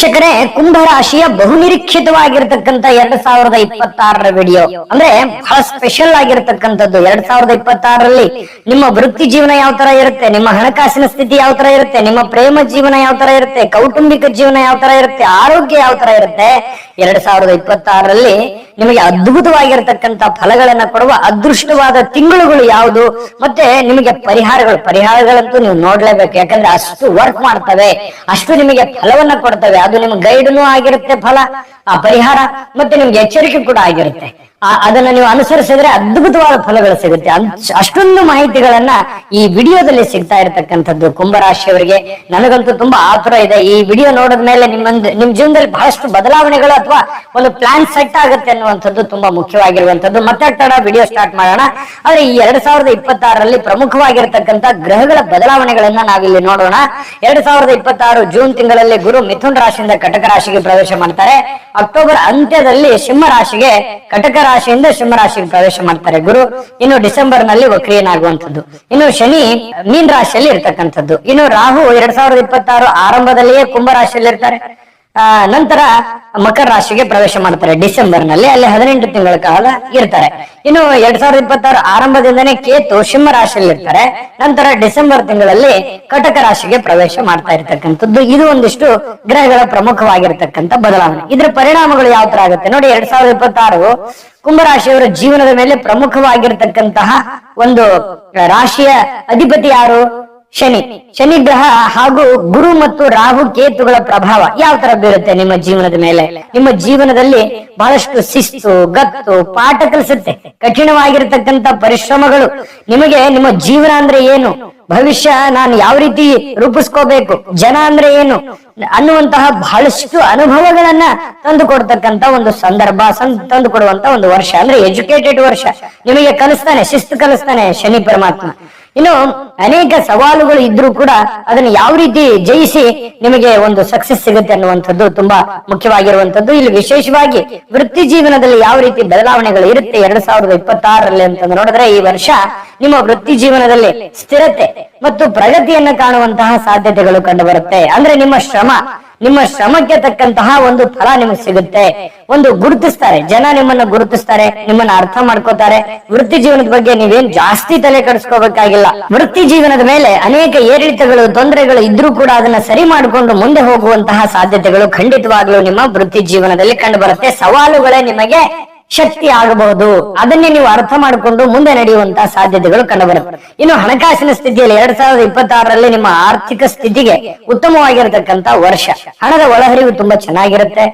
ವೀಕ್ಷಕರೇ, ಕುಂಭರಾಶಿಯ ಬಹುನಿರೀಕ್ಷಿತವಾಗಿರ್ತಕ್ಕಂಥ 2026ರ ವಿಡಿಯೋ ಅಂದ್ರೆ ಬಹಳ ಸ್ಪೆಷಲ್ ಆಗಿರತಕ್ಕಂಥದ್ದು. 2026ರಲ್ಲಿ ನಿಮ್ಮ ವೃತ್ತಿ ಜೀವನ ಯಾವ ತರ ಇರುತ್ತೆ, ನಿಮ್ಮ ಹಣಕಾಸಿನ ಸ್ಥಿತಿ ಯಾವ ತರ ಇರುತ್ತೆ, ನಿಮ್ಮ ಪ್ರೇಮ ಜೀವನ ಯಾವ ತರ ಇರುತ್ತೆ, ಕೌಟುಂಬಿಕ ಜೀವನ ಯಾವ ತರ ಇರುತ್ತೆ, ಆರೋಗ್ಯ ಯಾವ ತರ ಇರುತ್ತೆ. 2026ರಲ್ಲಿ ನಿಮಗೆ ಅದ್ಭುತವಾಗಿರತಕ್ಕಂತ ಫಲಗಳನ್ನ ಕೊಡುವ ಅದೃಷ್ಟವಾದ ತಿಂಗಳುಗಳು ಯಾವುದು, ಮತ್ತೆ ನಿಮಗೆ ಪರಿಹಾರಗಳಂತೂ ನೀವು ನೋಡ್ಲೇಬೇಕು. ಯಾಕಂದ್ರೆ ಅಷ್ಟು ವರ್ಕ್ ಮಾಡ್ತವೆ, ಅಷ್ಟು ನಿಮಗೆ ಫಲವನ್ನ ಕೊಡ್ತವೆ. ಅದು ನಿಮ್ಗೆ ಗೈಡ್ನು ಆಗಿರುತ್ತೆ ಫಲ, ಆ ಪರಿಹಾರ, ಮತ್ತೆ ನಿಮ್ಗೆ ಎಚ್ಚರಿಕೆ ಕೂಡ ಆಗಿರುತ್ತೆ. ಅದನ್ನ ನೀವು ಅನುಸರಿಸಿದ್ರೆ ಅದ್ಭುತವಾದ ಫಲಗಳು ಸಿಗುತ್ತೆ. ಅಷ್ಟೊಂದು ಮಾಹಿತಿಗಳನ್ನ ಈ ವಿಡಿಯೋದಲ್ಲಿ ಸಿಗ್ತಾ ಇರತಕ್ಕಂಥದ್ದು ಕುಂಭರಾಶಿಯವರಿಗೆ. ನನಗಂತೂ ತುಂಬಾ ಆತುರ ಇದೆ. ಈ ವಿಡಿಯೋ ನೋಡಿದ ಮೇಲೆ ನಿಮ್ ಜೀವನದಲ್ಲಿ ಬಹಳಷ್ಟು ಬದಲಾವಣೆಗಳು ಅಥವಾ ಒಂದು ಪ್ಲಾನ್ ಸೆಟ್ ಆಗುತ್ತೆ ಅನ್ನುವಂಥದ್ದು ತುಂಬಾ ಮುಖ್ಯವಾಗಿರುವಂತದ್ದು. ಮತ್ತೆ ತಡ ವಿಡಿಯೋ ಸ್ಟಾರ್ಟ್ ಮಾಡೋಣ. ಆದ್ರೆ ಈ 2026ರಲ್ಲಿ ಪ್ರಮುಖವಾಗಿರ್ತಕ್ಕಂಥ ಗ್ರಹಗಳ ಬದಲಾವಣೆಗಳನ್ನ ನಾವಿಲ್ಲಿ ನೋಡೋಣ. 2026 ಜೂನ್ ತಿಂಗಳಲ್ಲಿ ಗುರು ಮಿಥುನ್ ರಾಶಿಯಿಂದ ಕಟಕ ರಾಶಿಗೆ ಪ್ರವೇಶ ಮಾಡ್ತಾರೆ. ಅಕ್ಟೋಬರ್ ಅಂತ್ಯದಲ್ಲಿ ಸಿಂಹ ರಾಶಿಗೆ ಕಟಕ ರಾಶಿಯಿಂದ ಸಿಂಹ ರಾಶಿಗೆ ಪ್ರವೇಶ ಮಾಡ್ತಾರೆ ಗುರು. ಇನ್ನು ಡಿಸೆಂಬರ್ ನಲ್ಲಿ ವಕ್ರಿಯನಾಗುವಂಥದ್ದು. ಇನ್ನು ಶನಿ ಮೀನ್ ರಾಶಿಯಲ್ಲಿ ಇರ್ತಕ್ಕಂಥದ್ದು. ಇನ್ನು ರಾಹು 2026 ಆರಂಭದಲ್ಲಿಯೇ ಕುಂಭ ರಾಶಿಯಲ್ಲಿ ಇರ್ತಾರೆ. ನಂತರ ಮಕರ ರಾಶಿಗೆ ಪ್ರವೇಶ ಮಾಡ್ತಾರೆ ಡಿಸೆಂಬರ್ ನಲ್ಲಿ. ಅಲ್ಲಿ 18 ತಿಂಗಳ ಕಾಲ ಇರ್ತಾರೆ. ಇನ್ನು 2026 ಆರಂಭದಿಂದನೇ ಕೇತು ಸಿಂಹ ರಾಶಿಯಲ್ಲಿ ಇರ್ತಾರೆ. ನಂತರ ಡಿಸೆಂಬರ್ ತಿಂಗಳಲ್ಲಿ ಕಟಕ ರಾಶಿಗೆ ಪ್ರವೇಶ ಮಾಡ್ತಾ ಇರ್ತಕ್ಕಂಥದ್ದು. ಇದು ಒಂದಿಷ್ಟು ಗ್ರಹಗಳ ಪ್ರಮುಖವಾಗಿರ್ತಕ್ಕಂಥ ಬದಲಾವಣೆ. ಇದ್ರ ಪರಿಣಾಮಗಳು ಯಾವ ತರ ಆಗುತ್ತೆ ನೋಡಿ. 2026 ಕುಂಭರಾಶಿಯವರ ಜೀವನದ ಮೇಲೆ ಪ್ರಮುಖವಾಗಿರ್ತಕ್ಕಂತಹ ಒಂದು ರಾಶಿಯ ಅಧಿಪತಿ ಯಾರು? ಶನಿ ಗ್ರಹ ಹಾಗೂ ಗುರು ಮತ್ತು ರಾಹು ಕೇತುಗಳ ಪ್ರಭಾವ ಯಾವ ತರ ಬೀರುತ್ತೆ ನಿಮ್ಮ ಜೀವನದ ಮೇಲೆ. ನಿಮ್ಮ ಜೀವನದಲ್ಲಿ ಬಹಳಷ್ಟು ಶಿಸ್ತು, ಗತ್ತು, ಪಾಠ ಕಲಿಸುತ್ತೆ. ಕಠಿಣವಾಗಿರ್ತಕ್ಕಂಥ ಪರಿಶ್ರಮಗಳು ನಿಮಗೆ ನಿಮ್ಮ ಜೀವನ ಅಂದ್ರೆ ಏನು, ಭವಿಷ್ಯ ನಾನು ಯಾವ ರೀತಿ ರೂಪಿಸ್ಕೋಬೇಕು, ಜನ ಅಂದ್ರೆ ಏನು ಅನ್ನುವಂತಹ ಬಹಳಷ್ಟು ಅನುಭವಗಳನ್ನ ತಂದು ಕೊಡ್ತಕ್ಕಂತ ಒಂದು ಸಂದರ್ಭ, ತಂದು ಕೊಡುವಂತ ಒಂದು ವರ್ಷ ಅಂದ್ರೆ ಎಜುಕೇಟೆಡ್ ವರ್ಷ. ನಿಮಗೆ ಕಲಿಸ್ತಾನೆ, ಶಿಸ್ತು ಕಲಿಸ್ತಾನೆ ಶನಿ ಪರಮಾತ್ಮ. ಇನ್ನು ಅನೇಕ ಸವಾಲುಗಳು ಇದ್ರೂ ಕೂಡ ಅದನ್ನು ಯಾವ ರೀತಿ ಜಯಿಸಿ ನಿಮಗೆ ಒಂದು ಸಕ್ಸಸ್ ಸಿಗುತ್ತೆ ಅನ್ನುವಂಥದ್ದು ತುಂಬಾ ಮುಖ್ಯವಾಗಿರುವಂತದ್ದು. ಇಲ್ಲಿ ವಿಶೇಷವಾಗಿ ವೃತ್ತಿ ಜೀವನದಲ್ಲಿ ಯಾವ ರೀತಿ ಬದಲಾವಣೆಗಳು ಇರುತ್ತೆ 2026ರಲ್ಲಿ ಅಂತ ನೋಡಿದ್ರೆ, ಈ ವರ್ಷ ನಿಮ್ಮ ವೃತ್ತಿ ಜೀವನದಲ್ಲಿ ಸ್ಥಿರತೆ ಮತ್ತು ಪ್ರಗತಿಯನ್ನು ಕಾಣುವಂತಹ ಸಾಧ್ಯತೆಗಳು ಕಂಡು ಬರುತ್ತೆ. ಅಂದ್ರೆ ನಿಮ್ಮ ಶ್ರಮಕ್ಕೆ ತಕ್ಕಂತಹ ಒಂದು ಫಲ ನಿಮಗೆ ಸಿಗುತ್ತೆ. ಒಂದು ಗುರುತಿಸ್ತಾರೆ ಜನ, ನಿಮ್ಮನ್ನ ಗುರುತಿಸ್ತಾರೆ, ನಿಮ್ಮನ್ನ ಅರ್ಥ ಮಾಡ್ಕೋತಾರೆ. ವೃತ್ತಿ ಜೀವನದ ಬಗ್ಗೆ ನೀವೇನ್ ಜಾಸ್ತಿ ತಲೆ ಕೆಡಿಸ್ಕೋಬೇಕಾಗಿಲ್ಲ. ವೃತ್ತಿ ಜೀವನದ ಮೇಲೆ ಅನೇಕ ಏರಿಳಿತಗಳು, ತೊಂದರೆಗಳು ಇದ್ರೂ ಕೂಡ ಅದನ್ನ ಸರಿ ಮಾಡಿಕೊಂಡು ಮುಂದೆ ಹೋಗುವಂತಹ ಸಾಧ್ಯತೆಗಳು ಖಂಡಿತವಾಗ್ಲೂ ನಿಮ್ಮ ವೃತ್ತಿ ಜೀವನದಲ್ಲಿ ಕಂಡು ಬರುತ್ತೆ. ಸವಾಲುಗಳೇ ನಿಮಗೆ ಶಕ್ತಿ ಆಗಬಹುದು. ಅದನ್ನೇ ನೀವು ಅರ್ಥ ಮಾಡಿಕೊಂಡು ಮುಂದೆ ನಡೆಯುವಂತಹ ಸಾಧ್ಯತೆಗಳು ಕಂಡುಬರುತ್ತೆ. ಇನ್ನು ಹಣಕಾಸಿನ ಸ್ಥಿತಿಯಲ್ಲಿ 2026ರಲ್ಲಿ ನಿಮ್ಮ ಆರ್ಥಿಕ ಸ್ಥಿತಿಗೆ ಉತ್ತಮವಾಗಿರತಕ್ಕಂತ ವರ್ಷ. ಹಣದ ಒಳಹರಿವು ತುಂಬಾ ಚೆನ್ನಾಗಿರುತ್ತೆ.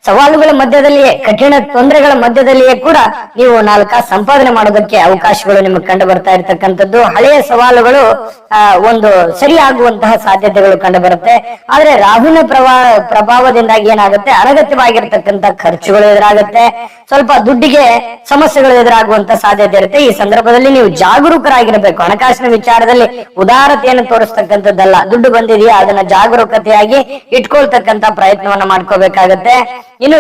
ಸವಾಲುಗಳ ಮಧ್ಯದಲ್ಲಿಯೇ, ಕಠಿಣ ತೊಂದರೆಗಳ ಮಧ್ಯದಲ್ಲಿಯೇ ಕೂಡ ನೀವು 4 ಸಂಪಾದನೆ ಮಾಡೋದಕ್ಕೆ ಅವಕಾಶಗಳು ನಿಮಗೆ ಕಂಡು ಬರ್ತಾ ಇರ್ತಕ್ಕಂಥದ್ದು. ಹಳೆಯ ಸವಾಲುಗಳು ಒಂದು ಸರಿಯಾಗುವಂತಹ ಸಾಧ್ಯತೆಗಳು ಕಂಡು ಬರುತ್ತೆ. ಆದ್ರೆ ರಾಹುನ ಪ್ರಭಾವದಿಂದಾಗಿ ಏನಾಗುತ್ತೆ, ಅನಗತ್ಯವಾಗಿರ್ತಕ್ಕಂಥ ಖರ್ಚುಗಳು ಎದುರಾಗುತ್ತೆ. ಸ್ವಲ್ಪ ದುಡ್ಡಿಗೆ ಸಮಸ್ಯೆಗಳು ಎದುರಾಗುವಂತ ಸಾಧ್ಯತೆ ಇರುತ್ತೆ. ಈ ಸಂದರ್ಭದಲ್ಲಿ ನೀವು ಜಾಗರೂಕರಾಗಿರಬೇಕು. ಹಣಕಾಸಿನ ವಿಚಾರದಲ್ಲಿ ಉದಾರತೆಯನ್ನು ತೋರಿಸ್ತಕ್ಕಂಥದ್ದಲ್ಲ. ದುಡ್ಡು ಬಂದಿದೆಯಾ ಅದನ್ನ ಜಾಗರೂಕತೆಯಾಗಿ ಇಟ್ಕೊಳ್ತಕ್ಕಂತ ಪ್ರಯತ್ನವನ್ನ ಮಾಡ್ಕೋಬೇಕಾಗತ್ತೆ. ಇನ್ನು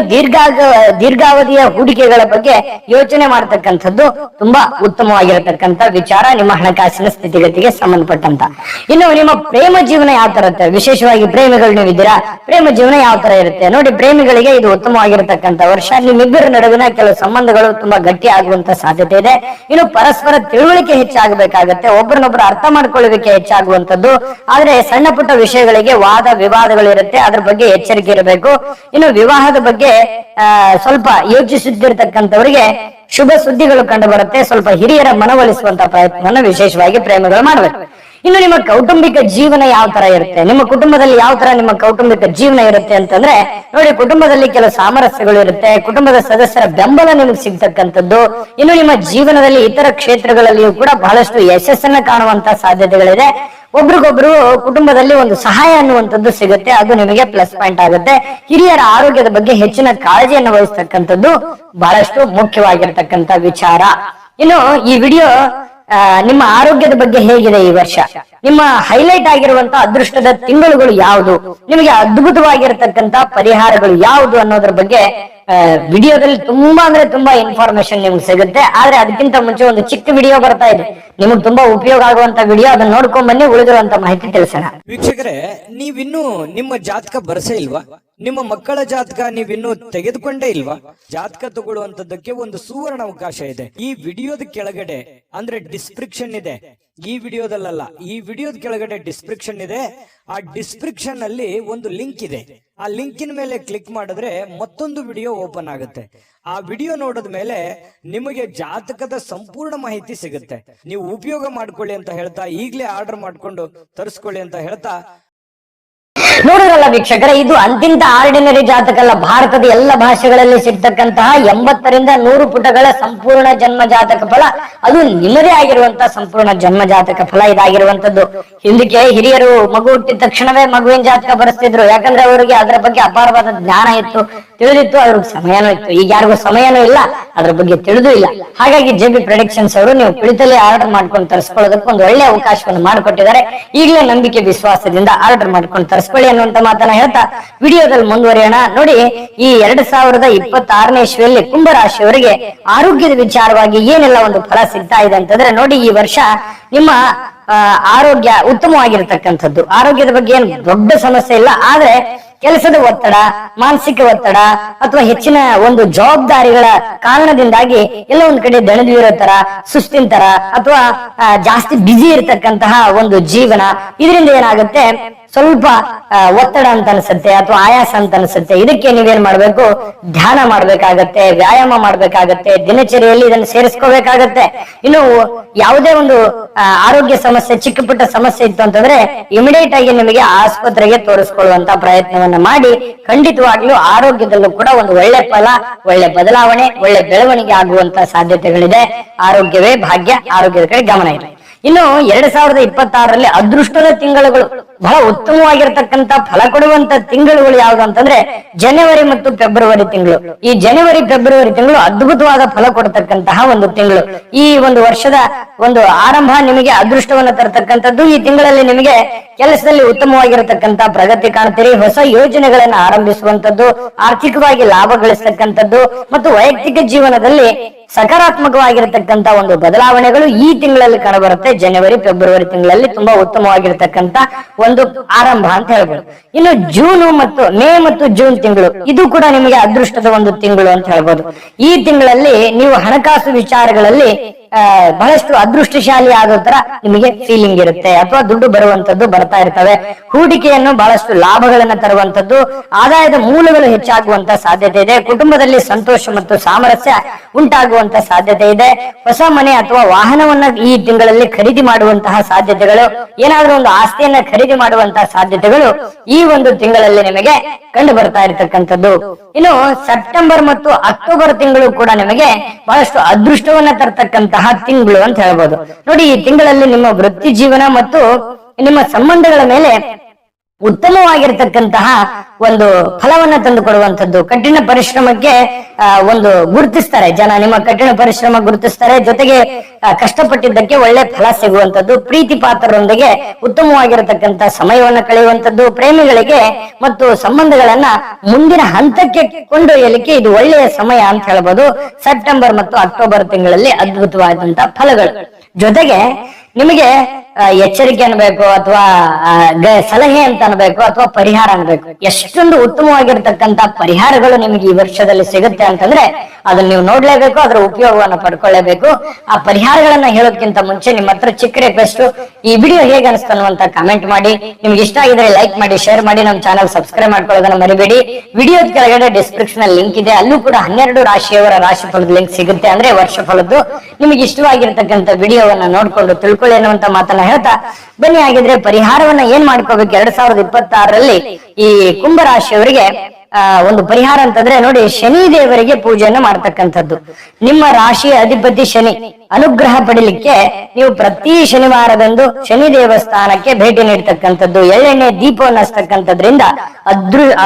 ದೀರ್ಘಾವಧಿಯ ಹೂಡಿಕೆಗಳ ಬಗ್ಗೆ ಯೋಚನೆ ಮಾಡತಕ್ಕಂಥದ್ದು ತುಂಬಾ ಉತ್ತಮವಾಗಿರತಕ್ಕಂತ ವಿಚಾರ ನಿಮ್ಮ ಹಣಕಾಸಿನ ಸ್ಥಿತಿಗತಿಗೆ ಸಂಬಂಧಪಟ್ಟಂತ. ಇನ್ನು ನಿಮ್ಮ ಪ್ರೇಮ ಜೀವನ ಯಾವ ತರ ಇರುತ್ತೆ, ವಿಶೇಷವಾಗಿ ಪ್ರೇಮಿಗಳು ನೀವಿದ್ದೀರಾ, ಪ್ರೇಮ ಜೀವನ ಯಾವ ತರ ಇರುತ್ತೆ ನೋಡಿ. ಪ್ರೇಮಿಗಳಿಗೆ ಇದು ಉತ್ತಮವಾಗಿರತಕ್ಕಂತ ವರ್ಷ. ನಿಮ್ಮಿಬ್ಬರ ನಡುವಿನ ಕೆಲವು ಸಂಬಂಧಗಳು ತುಂಬಾ ಗಟ್ಟಿ ಆಗುವಂತ ಸಾಧ್ಯತೆ ಇದೆ. ಇನ್ನು ಪರಸ್ಪರ ತಿಳುವಳಿಕೆ ಹೆಚ್ಚಾಗಬೇಕಾಗತ್ತೆ, ಒಬ್ಬರನ್ನೊಬ್ಬರು ಅರ್ಥ ಮಾಡ್ಕೊಳ್ಳುವಿಕೆ ಹೆಚ್ಚಾಗುವಂತದ್ದು. ಆದ್ರೆ ಸಣ್ಣ ಪುಟ್ಟ ವಿಷಯಗಳಿಗೆ ವಾದ ವಿವಾದಗಳು ಇರುತ್ತೆ, ಅದ್ರ ಬಗ್ಗೆ ಎಚ್ಚರಿಕೆ ಇರಬೇಕು. ಇನ್ನು ವಿವಾಹದ ಬಗ್ಗೆ ಸ್ವಲ್ಪ ಯೋಚಿಸುತ್ತಿರ್ತಕ್ಕಂಥವರಿಗೆ ಶುಭ ಸುದ್ದಿಗಳು ಕಂಡು ಬರುತ್ತೆ. ಸ್ವಲ್ಪ ಹಿರಿಯರ ಮನವೊಲಿಸುವಂತ ಪ್ರಯತ್ನವನ್ನು ವಿಶೇಷವಾಗಿ ಪ್ರೇಮಿಗಳು ಮಾಡಬೇಕು. ಇನ್ನು ನಿಮ್ಮ ಕೌಟುಂಬಿಕ ಜೀವನ ಯಾವ ತರ ಇರುತ್ತೆ, ನಿಮ್ಮ ಕುಟುಂಬದಲ್ಲಿ ಯಾವ ತರ ನಿಮ್ಮ ಕೌಟುಂಬಿಕ ಜೀವನ ಇರುತ್ತೆ ಅಂತಂದ್ರೆ ನೋಡಿ, ಕುಟುಂಬದಲ್ಲಿ ಕೆಲವು ಸಾಮರಸ್ಯಗಳು ಇರುತ್ತೆ. ಕುಟುಂಬದ ಸದಸ್ಯರ ಬೆಂಬಲ ನಿಮಗೆ ಸಿಗ್ತಕ್ಕಂಥದ್ದು. ಇನ್ನು ನಿಮ್ಮ ಜೀವನದಲ್ಲಿ ಇತರ ಕ್ಷೇತ್ರಗಳಲ್ಲಿಯೂ ಕೂಡ ಬಹಳಷ್ಟು ಯಶಸ್ಸನ್ನ ಕಾಣುವಂತ ಸಾಧ್ಯತೆಗಳಿದೆ. ಒಬ್ರಿಗೊಬ್ರು ಕುಟುಂಬದಲ್ಲಿ ಒಂದು ಸಹಾಯ ಅನ್ನುವಂಥದ್ದು ಸಿಗುತ್ತೆ, ಅದು ನಿಮಗೆ ಪ್ಲಸ್ ಪಾಯಿಂಟ್ ಆಗುತ್ತೆ. ಹಿರಿಯರ ಆರೋಗ್ಯದ ಬಗ್ಗೆ ಹೆಚ್ಚಿನ ಕಾಳಜಿಯನ್ನು ವಹಿಸ್ತಕ್ಕಂಥದ್ದು ಬಹಳಷ್ಟು ಮುಖ್ಯವಾಗಿರ್ತಕ್ಕಂಥ ವಿಚಾರ. ಇನ್ನು ಈ ವಿಡಿಯೋ ನಿಮ್ಮ ಆರೋಗ್ಯದ ಬಗ್ಗೆ ಹೇಗಿದೆ ಈ ವರ್ಷ, ನಿಮ್ಮ ಹೈಲೈಟ್ ಆಗಿರುವಂತಹ ಅದೃಷ್ಟದ ತಿಂಗಳುಗಳು ಯಾವುದು, ನಿಮಗೆ ಅದ್ಭುತವಾಗಿರತಕ್ಕಂತ ಪರಿಹಾರಗಳು ಯಾವುದು ಅನ್ನೋದ್ರ ಬಗ್ಗೆ ವಿಡಿಯೋದಲ್ಲಿ ತುಂಬಾ ಇನ್ಫಾರ್ಮೇಶನ್ ನಿಮ್ಗೆ ಸಿಗುತ್ತೆ. ಆದ್ರೆ ಅದಕ್ಕಿಂತ ಮುಂಚೆ ಒಂದು ಚಿಕ್ಕ ವಿಡಿಯೋ ಬರ್ತಾ ಇದೆ, ನಿಮಗೆ ತುಂಬಾ ಉಪಯೋಗ ಆಗುವಂತ ವಿಡಿಯೋ, ಅದನ್ನ ನೋಡ್ಕೊಂಡ್ ಬನ್ನಿ, ಉಳಿದಿರುವಂತ ಮಾಹಿತಿ ತಿಳಿಸೋಣ. ವೀಕ್ಷಕರೇ, ನೀವಿನ್ನೂ ನಿಮ್ಮ ಜಾತಕ ಬರಸೇ ಇಲ್ವಾ? ನಿಮ್ಮ ಮಕ್ಕಳ ಜಾತಕ ನೀವಿನ್ನೂ ತೆಗೆದುಕೊಂಡೇ ಇಲ್ವಾ? ಜಾತಕ ತಗೊಳ್ಳುವಂತದ್ದಕ್ಕೆ ಒಂದು ಸುವರ್ಣ ಅವಕಾಶ ಇದೆ. ಈ ವಿಡಿಯೋದ ಕೆಳಗಡೆ ಅಂದ್ರೆ ಡಿಸ್ಕ್ರಿಪ್ಷನ್ ಇದೆ, ಈ ವಿಡಿಯೋದಲ್ಲ, ಈ ವಿಡಿಯೋದ ಕೆಳಗಡೆ ಡಿಸ್ಕ್ರಿಪ್ಷನ್ ಇದೆ. ಆ ಡಿಸ್ಕ್ರಿಪ್ಷನ್ ಅಲ್ಲಿ ಒಂದು ಲಿಂಕ್ ಇದೆ. ಆ ಲಿಂಕಿನ ಮೇಲೆ ಕ್ಲಿಕ್ ಮಾಡಿದ್ರೆ ಮತ್ತೊಂದು ವಿಡಿಯೋ ಓಪನ್ ಆಗುತ್ತೆ. ಆ ವಿಡಿಯೋ ನೋಡಿದ ಮೇಲೆ ನಿಮಗೆ ಜಾತಕದ ಸಂಪೂರ್ಣ ಮಾಹಿತಿ ಸಿಗುತ್ತೆ. ನೀವು ಉಪಯೋಗ ಮಾಡ್ಕೊಳ್ಳಿ ಅಂತ ಹೇಳ್ತಾ, ಈಗಲೇ ಆರ್ಡರ್ ಮಾಡ್ಕೊಂಡು ತರಿಸ್ಕೊಳ್ಳಿ ಅಂತ ಹೇಳ್ತಾ, ನೋಡಿರಲ್ಲ ವೀಕ್ಷಕರೇ, ಇದು ಅಂತಿಂತ ಆರ್ಡಿನರಿ ಜಾತಕ ಅಲ್ಲ. ಭಾರತದ ಎಲ್ಲ ಭಾಷೆಗಳಲ್ಲಿ ಸಿಗ್ತಕ್ಕಂತಹ 80ರಿಂದ 100 ಪುಟಗಳ ಸಂಪೂರ್ಣ ಜನ್ಮ ಜಾತಕ ಫಲ, ಅದು ನಿಮ್ಮದೇ ಆಗಿರುವಂತಹ ಸಂಪೂರ್ಣ ಜನ್ಮ ಜಾತಕ ಫಲ ಇದಾಗಿರುವಂತದ್ದು. ಹಿಂದಕ್ಕೆ ಹಿರಿಯರು ಮಗು ಹುಟ್ಟಿದ ತಕ್ಷಣವೇ ಮಗುವಿನ ಜಾತಕ ಬರೆಸ್ತಿದ್ರು. ಯಾಕಂದ್ರೆ ಅವರಿಗೆ ಅದರ ಬಗ್ಗೆ ಅಪಾರವಾದ ಜ್ಞಾನ ಇತ್ತು, ತಿಳಿದಿತ್ತು, ಅವ್ರಿಗೆ ಸಮಯನೂ ಇತ್ತು. ಈಗ ಯಾರಿಗೂ ಸಮಯನೂ ಇಲ್ಲ, ಅದ್ರ ಬಗ್ಗೆ ತಿಳಿದು ಇಲ್ಲ. ಹಾಗಾಗಿ JB ಪ್ರೊಡಕ್ಷನ್ಸ್ ಅವರು ನೀವು ಕುಳಿತಲ್ಲೇ ಆರ್ಡರ್ ಮಾಡ್ಕೊಂಡು ತರಿಸ್ಕೊಳ್ಳೋದಕ್ಕೆ ಒಂದು ಒಳ್ಳೆ ಅವಕಾಶವನ್ನು ಮಾಡಿಕೊಟ್ಟಿದ್ದಾರೆ. ಈಗಲೇ ನಂಬಿಕೆ ವಿಶ್ವಾಸದಿಂದ ಆರ್ಡರ್ ಮಾಡ್ಕೊಂಡು ತರಿಸ್ಕೊಳ್ಳಿ ಅನ್ನುವಂತ ಮಾತನ್ನ ಹೇಳ್ತಾ ವಿಡಿಯೋದಲ್ಲಿ ಮುಂದುವರಿಯೋಣ. ನೋಡಿ, ಈ 2026ನೇ ಇಸ್ವಿಯಲ್ಲಿ ಕುಂಭರಾಶಿಯವರಿಗೆ ಆರೋಗ್ಯದ ವಿಚಾರವಾಗಿ ಏನೆಲ್ಲ ಒಂದು ಫಲ ಸಿಗ್ತಾ ಇದೆ ಅಂತಂದ್ರೆ, ನೋಡಿ, ಈ ವರ್ಷ ನಿಮ್ಮ ಆರೋಗ್ಯ ಉತ್ತಮವಾಗಿರ್ತಕ್ಕಂಥದ್ದು. ಆರೋಗ್ಯದ ಬಗ್ಗೆ ಏನು ದೊಡ್ಡ ಸಮಸ್ಯೆ ಇಲ್ಲ, ಆದ್ರೆ ಕೆಲಸದ ಒತ್ತಡ, ಮಾನಸಿಕ ಒತ್ತಡ ಅಥವಾ ಹೆಚ್ಚಿನ ಒಂದು ಜವಾಬ್ದಾರಿಗಳ ಕಾರಣದಿಂದಾಗಿ ಎಲ್ಲ ಒಂದ್ ಕಡೆ ದಣಿದಿರೋ ತರ, ಸುಸ್ತಿನ ತರ ಅಥವಾ ಜಾಸ್ತಿ ಬ್ಯುಸಿ ಇರತಕ್ಕಂತಹ ಒಂದು ಜೀವನ, ಇದರಿಂದ ಏನಾಗುತ್ತೆ, ಸ್ವಲ್ಪ ಒತ್ತಡ ಅಂತ ಅನ್ಸುತ್ತೆ ಅಥವಾ ಆಯಾಸ ಅಂತ ಅನ್ಸುತ್ತೆ. ಇದಕ್ಕೆ ನೀವೇನ್ ಮಾಡ್ಬೇಕು, ಧ್ಯಾನ ಮಾಡ್ಬೇಕಾಗತ್ತೆ, ವ್ಯಾಯಾಮ ಮಾಡ್ಬೇಕಾಗತ್ತೆ, ದಿನಚರಿಯಲ್ಲಿ ಇದನ್ನು ಸೇರಿಸ್ಕೋಬೇಕಾಗತ್ತೆ. ಇನ್ನು ಯಾವುದೇ ಒಂದು ಆರೋಗ್ಯ ಸಮಸ್ಯೆ, ಚಿಕ್ಕ ಪುಟ್ಟ ಸಮಸ್ಯೆ ಇತ್ತು ಅಂತಂದ್ರೆ ಇಮಿಡಿಯೇಟ್ ಆಗಿ ನಿಮಗೆ ಆಸ್ಪತ್ರೆಗೆ ತೋರಿಸ್ಕೊಳ್ಳುವಂತ ಪ್ರಯತ್ನವನ್ನ ಮಾಡಿ, ಖಂಡಿತವಾಗ್ಲೂ ಆರೋಗ್ಯದಲ್ಲೂ ಕೂಡ ಒಂದು ಒಳ್ಳೆ ಫಲ, ಒಳ್ಳೆ ಬದಲಾವಣೆ, ಒಳ್ಳೆ ಬೆಳವಣಿಗೆ ಆಗುವಂತ ಸಾಧ್ಯತೆಗಳಿದೆ. ಆರೋಗ್ಯವೇ ಭಾಗ್ಯ, ಆರೋಗ್ಯದ ಕಡೆ ಗಮನ ಇದೆ. ಇನ್ನು 2026ರಲ್ಲಿ ಅದೃಷ್ಟದ ತಿಂಗಳುಗಳು, ಬಹಳ ಉತ್ತಮವಾಗಿರ್ತಕ್ಕಂಥ ಫಲ ಕೊಡುವಂತ ತಿಂಗಳುಗಳು ಯಾವ್ದು ಅಂತಂದ್ರೆ ಜನವರಿ ಮತ್ತು ಫೆಬ್ರವರಿ ತಿಂಗಳು. ಈ ಜನವರಿ ಫೆಬ್ರವರಿ ತಿಂಗಳು ಅದ್ಭುತವಾದ ಫಲ ಕೊಡತಕ್ಕಂತಹ ಒಂದು ತಿಂಗಳು. ಈ ಒಂದು ವರ್ಷದ ಒಂದು ಆರಂಭ ನಿಮಗೆ ಅದೃಷ್ಟವನ್ನ ತರತಕ್ಕಂಥದ್ದು. ಈ ತಿಂಗಳಲ್ಲಿ ನಿಮಗೆ ಕೆಲಸದಲ್ಲಿ ಉತ್ತಮವಾಗಿರತಕ್ಕಂತ ಪ್ರಗತಿ ಕಾಣ್ತೀರಿ, ಹೊಸ ಯೋಜನೆಗಳನ್ನ ಆರಂಭಿಸುವಂತದ್ದು, ಆರ್ಥಿಕವಾಗಿ ಲಾಭ ಗಳಿಸ್ತಕ್ಕಂಥದ್ದು ಮತ್ತು ವೈಯಕ್ತಿಕ ಜೀವನದಲ್ಲಿ ಸಕಾರಾತ್ಮಕವಾಗಿರತಕ್ಕಂತ ಒಂದು ಬದಲಾವಣೆಗಳು ಈ ತಿಂಗಳಲ್ಲಿ ಕಾಣಬರುತ್ತೆ. ಜನವರಿ ಫೆಬ್ರವರಿ ತಿಂಗಳಲ್ಲಿ ತುಂಬಾ ಉತ್ತಮವಾಗಿರತಕ್ಕಂತ ಒಂದು ಆರಂಭ ಅಂತ ಹೇಳ್ಬೋದು. ಇನ್ನು ಜೂನ್ ಮತ್ತು ಮೇ ಮತ್ತು ಜೂನ್ ತಿಂಗಳು, ಇದು ಕೂಡ ನಿಮಗೆ ಅದೃಷ್ಟದ ಒಂದು ತಿಂಗಳು ಅಂತ ಹೇಳ್ಬೋದು. ಈ ತಿಂಗಳಲ್ಲಿ ನೀವು ಹಣಕಾಸು ವಿಚಾರಗಳಲ್ಲಿ ಬಹಳಷ್ಟು ಅದೃಷ್ಟಶಾಲಿ ಆಗೋ ತರ ನಿಮಗೆ ಫೀಲಿಂಗ್ ಇರುತ್ತೆ, ಅಥವಾ ದುಡ್ಡು ಬರುವಂತದ್ದು ಬರ್ತಾ ಇರ್ತವೆ. ಹೂಡಿಕೆಯನ್ನು ಬಹಳಷ್ಟು ಲಾಭಗಳನ್ನ ತರುವಂತದ್ದು, ಆದಾಯದ ಮೂಲಗಳು ಹೆಚ್ಚಾಗುವಂತ ಸಾಧ್ಯತೆ ಇದೆ. ಕುಟುಂಬದಲ್ಲಿ ಸಂತೋಷ ಮತ್ತು ಸಾಮರಸ್ಯ ಉಂಟಾಗುವಂತ ಸಾಧ್ಯತೆ ಇದೆ. ಹೊಸ ಮನೆ ಅಥವಾ ವಾಹನವನ್ನ ಈ ತಿಂಗಳಲ್ಲಿ ಖರೀದಿ ಮಾಡುವಂತಹ ಸಾಧ್ಯತೆಗಳು, ಏನಾದ್ರೂ ಒಂದು ಆಸ್ತಿಯನ್ನ ಖರೀದಿ ಮಾಡುವಂತಹ ಸಾಧ್ಯತೆಗಳು ಈ ಒಂದು ತಿಂಗಳಲ್ಲಿ ನಿಮಗೆ ಕಂಡು ಬರ್ತಾ ಇರತಕ್ಕಂಥದ್ದು. ಇನ್ನು ಸೆಪ್ಟೆಂಬರ್ ಮತ್ತು ಅಕ್ಟೋಬರ್ ತಿಂಗಳು ಕೂಡ ನಿಮಗೆ ಬಹಳಷ್ಟು ಅದೃಷ್ಟವನ್ನ ತರತಕ್ಕಂತಹ ತಿಂಗಳು ಅಂತ ಹೇಳ್ಬೋದು. ನೋಡಿ, ಈ ತಿಂಗಳಲ್ಲಿ ನಿಮ್ಮ ವೃತ್ತಿ ಜೀವನ ಮತ್ತು ನಿಮ್ಮ ಸಂಬಂಧಗಳ ಮೇಲೆ ಉತ್ತಮವಾಗಿರ್ತಕ್ಕಂತಹ ಒಂದು ಫಲವನ್ನ ತಂದು ಕೊಡುವಂತದ್ದು. ಕಠಿಣ ಪರಿಶ್ರಮಕ್ಕೆ ಒಂದು ಗುರುತಿಸ್ತಾರೆ ಜನ, ನಿಮ್ಮ ಕಠಿಣ ಪರಿಶ್ರಮ ಗುರುತಿಸ್ತಾರೆ. ಜೊತೆಗೆ ಕಷ್ಟಪಟ್ಟಿದ್ದಕ್ಕೆ ಒಳ್ಳೆ ಫಲ ಸಿಗುವಂತದ್ದು. ಪ್ರೀತಿ ಪಾತ್ರರೊಂದಿಗೆ ಉತ್ತಮವಾಗಿರತಕ್ಕಂತ ಸಮಯವನ್ನ ಕಳೆಯುವಂತದ್ದು. ಪ್ರೇಮಿಗಳಿಗೆ ಮತ್ತು ಸಂಬಂಧಗಳನ್ನ ಮುಂದಿನ ಹಂತಕ್ಕೆ ಕೊಂಡೊಯ್ಯಲಿಕ್ಕೆ ಇದು ಒಳ್ಳೆಯ ಸಮಯ ಅಂತ ಹೇಳ್ಬೋದು. ಸೆಪ್ಟೆಂಬರ್ ಮತ್ತು ಅಕ್ಟೋಬರ್ ತಿಂಗಳಲ್ಲಿ ಅದ್ಭುತವಾದಂತಹ ಫಲಗಳು. ಜೊತೆಗೆ ನಿಮಗೆ ಎಚ್ಚರಿಕೆ ಅನ್ಬೇಕು ಅಥವಾ ಸಲಹೆ ಅಂತ ಅನ್ಬೇಕು ಅಥವಾ ಪರಿಹಾರ ಅನ್ಬೇಕು, ಎಷ್ಟೊಂದು ಉತ್ತಮವಾಗಿರ್ತಕ್ಕಂತ ಪರಿಹಾರಗಳು ನಿಮಗೆ ಈ ವರ್ಷದಲ್ಲಿ ಸಿಗುತ್ತೆ ಅಂತಂದ್ರೆ ಅದನ್ನ ನೀವು ನೋಡ್ಲೇಬೇಕು, ಅದರ ಉಪಯೋಗವನ್ನ ಪಡ್ಕೊಳ್ಳೇಬೇಕು. ಆ ಪರಿಹಾರಗಳನ್ನ ಹೇಳೋದಕ್ಕಿಂತ ಮುಂಚೆ ನಿಮ್ಮ ಹತ್ರ ಚಿಕ್ಕ ರಿಕ್ವೆಸ್ಟ್, ಈ ವಿಡಿಯೋ ಹೇಗೆ ಅನಿಸ್ತು ಅನ್ನುವಂತ ಕಮೆಂಟ್ ಮಾಡಿ. ನಿಮ್ಗೆ ಇಷ್ಟ ಆಗಿದ್ರೆ ಲೈಕ್ ಮಾಡಿ, ಶೇರ್ ಮಾಡಿ, ನಮ್ಮ ಚಾನಲ್ ಸಬ್ಸ್ಕ್ರೈಬ್ ಮಾಡ್ಕೊಳ್ಳೋದನ್ನ ಮರಿಬೇಡಿ. ವಿಡಿಯೋದ ಕೆಳಗಡೆ ಡಿಸ್ಕ್ರಿಪ್ಷನ್ ಅಲ್ಲಿ ಲಿಂಕ್ ಇದೆ, ಅಲ್ಲೂ ಕೂಡ 12 ರಾಶಿಯವರ ರಾಶಿ ಫಲದ ಲಿಂಕ್ ಸಿಗುತ್ತೆ, ಅಂದ್ರೆ ವರ್ಷ ಫಲದ್ದು. ನಿಮಗೆ ಇಷ್ಟವಾಗಿರ್ತಕ್ಕಂಥ ವಿಡಿಯೋವನ್ನ ನೋಡ್ಕೊಂಡು ತಿಳ್ಕೊಳ್ಳಿ ಅನ್ನುವಂತ ಮಾತನ್ನ ಹೇಳ್ತಾ ಬನ್ನಿ. ಆಗಿದ್ರೆ ಪರಿಹಾರವನ್ನ ಏನ್ ಮಾಡ್ಕೋಬೇಕು 2026ರಲ್ಲಿ ಈ ಕುಂಭರಾಶಿಯವರಿಗೆ ಒಂದು ಪರಿಹಾರ ಅಂತಂದ್ರೆ, ನೋಡಿ, ಶನಿ ದೇವರಿಗೆ ಪೂಜೆಯನ್ನು ಮಾಡ್ತಕ್ಕಂಥದ್ದು. ನಿಮ್ಮ ರಾಶಿಯ ಅಧಿಪತಿ ಶನಿ ಅನುಗ್ರಹ ಪಡಿಲಿಕ್ಕೆ ನೀವು ಪ್ರತಿ ಶನಿವಾರದಂದು ಶನಿ ದೇವಸ್ಥಾನಕ್ಕೆ ಭೇಟಿ ನೀಡ್ತಕ್ಕಂಥದ್ದು, ಎಳ್ಳೆಣ್ಣೆ ದೀಪವನ್ನು ಹಚ್ಚತಕ್ಕಂಥದ್ರಿಂದ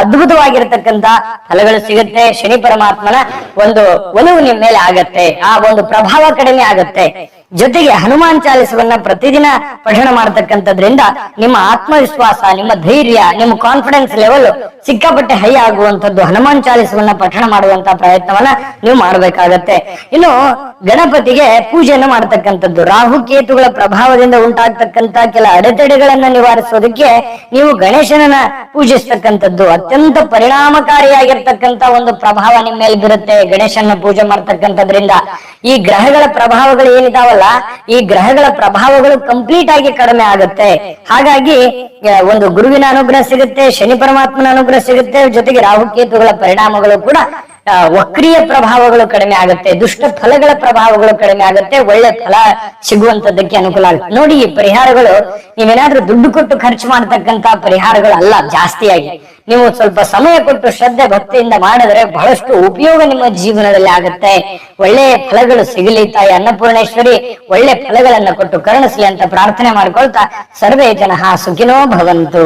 ಅದ್ಭುತವಾಗಿರತಕ್ಕಂತ ಫಲಗಳು ಸಿಗುತ್ತೆ. ಶನಿ ಪರಮಾತ್ಮನ ಒಂದು ಒಲವು ನಿಮ್ಮ ಮೇಲೆ ಆಗತ್ತೆ, ಆ ಒಂದು ಪ್ರಭಾವ ಕಡಿಮೆ ಆಗತ್ತೆ. ಜೊತೆಗೆ ಹನುಮಾನ್ ಚಾಲಿಸವನ್ನ ಪ್ರತಿದಿನ ಪಠಣ ಮಾಡ್ತಕ್ಕಂಥದ್ರಿಂದ ನಿಮ್ಮ ಆತ್ಮವಿಶ್ವಾಸ, ನಿಮ್ಮ ಧೈರ್ಯ, ನಿಮ್ಮ ಕಾನ್ಫಿಡೆನ್ಸ್ ಲೆವೆಲ್ ಸಿಕ್ಕಾಪಟ್ಟೆ ಹೈ ಆಗುವಂತದ್ದು. ಹನುಮಾನ್ ಚಾಲಿಸವನ್ನ ಪಠಣ ಮಾಡುವಂತ ಪ್ರಯತ್ನವನ್ನ ನೀವು ಮಾಡಬೇಕಾಗತ್ತೆ. ಇನ್ನು ಗಣಪತಿಗೆ ಪೂಜೆಯನ್ನು ಮಾಡತಕ್ಕಂಥದ್ದು. ರಾಹುಕೇತುಗಳ ಪ್ರಭಾವದಿಂದ ಉಂಟಾಗ್ತಕ್ಕಂತ ಕೆಲ ಅಡೆತಡೆಗಳನ್ನ ನಿವಾರಿಸೋದಕ್ಕೆ ನೀವು ಗಣೇಶನನ್ನ ಪೂಜಿಸ್ತಕ್ಕಂಥದ್ದು ಅತ್ಯಂತ ಪರಿಣಾಮಕಾರಿಯಾಗಿರ್ತಕ್ಕಂತ ಒಂದು ಪ್ರಭಾವ ನಿಮ್ಮ ಮೇಲೆ ಬೀರುತ್ತೆ ಗಣೇಶನ ಪೂಜೆ ಮಾಡ್ತಕ್ಕಂಥದ್ರಿಂದ. ಈ ಗ್ರಹಗಳ ಪ್ರಭಾವಗಳು ಏನಿದಾವಲ್ಲ, ಈ ಗ್ರಹಗಳ ಪ್ರಭಾವಗಳು ಕಂಪ್ಲೀಟ್ ಆಗಿ ಕಡಿಮೆ ಆಗುತ್ತೆ. ಹಾಗಾಗಿ ಒಂದು ಗುರುವಿನ ಅನುಗ್ರಹ ಸಿಗುತ್ತೆ, ಶನಿ ಪರಮಾತ್ಮನ ಅನುಗ್ರಹ ಸಿಗುತ್ತೆ, ಜೊತೆಗೆ ರಾಹುಕೇತುಗಳ ಪರಿಣಾಮಗಳು ಕೂಡ ವಕ್ರೀಯ ಪ್ರಭಾವಗಳು ಕಡಿಮೆ ಆಗುತ್ತೆ, ದುಷ್ಟ ಫಲಗಳ ಪ್ರಭಾವಗಳು ಕಡಿಮೆ ಆಗುತ್ತೆ, ಒಳ್ಳೆ ಫಲ ಸಿಗುವಂತದ್ದಕ್ಕೆ ಅನುಕೂಲ ಆಗುತ್ತೆ. ನೋಡಿ, ಈ ಪರಿಹಾರಗಳು ನೀವೇನಾದ್ರೂ ದುಡ್ಡು ಕೊಟ್ಟು ಖರ್ಚು ಮಾಡತಕ್ಕಂತ ಪರಿಹಾರಗಳು ಅಲ್ಲ. ಜಾಸ್ತಿಯಾಗಿ ನೀವು ಸ್ವಲ್ಪ ಸಮಯ ಕೊಟ್ಟು ಶ್ರದ್ಧೆ ಭಕ್ತಿಯಿಂದ ಮಾಡಿದ್ರೆ ಬಹಳಷ್ಟು ಉಪಯೋಗ ನಿಮ್ಮ ಜೀವನದಲ್ಲಿ ಆಗುತ್ತೆ. ಒಳ್ಳೆಯ ಫಲಗಳು ಸಿಗಲಿ. ತಾಯಿ ಅನ್ನಪೂರ್ಣೇಶ್ವರಿ ಒಳ್ಳೆ ಫಲಗಳನ್ನ ಕೊಟ್ಟು ಕರುಣಿಸ್ಲಿ ಅಂತ ಪ್ರಾರ್ಥನೆ ಮಾಡ್ಕೊಳ್ತಾ ಸರ್ವೇ ಜನಃ ಸುಖಿನೋ ಭವಂತು.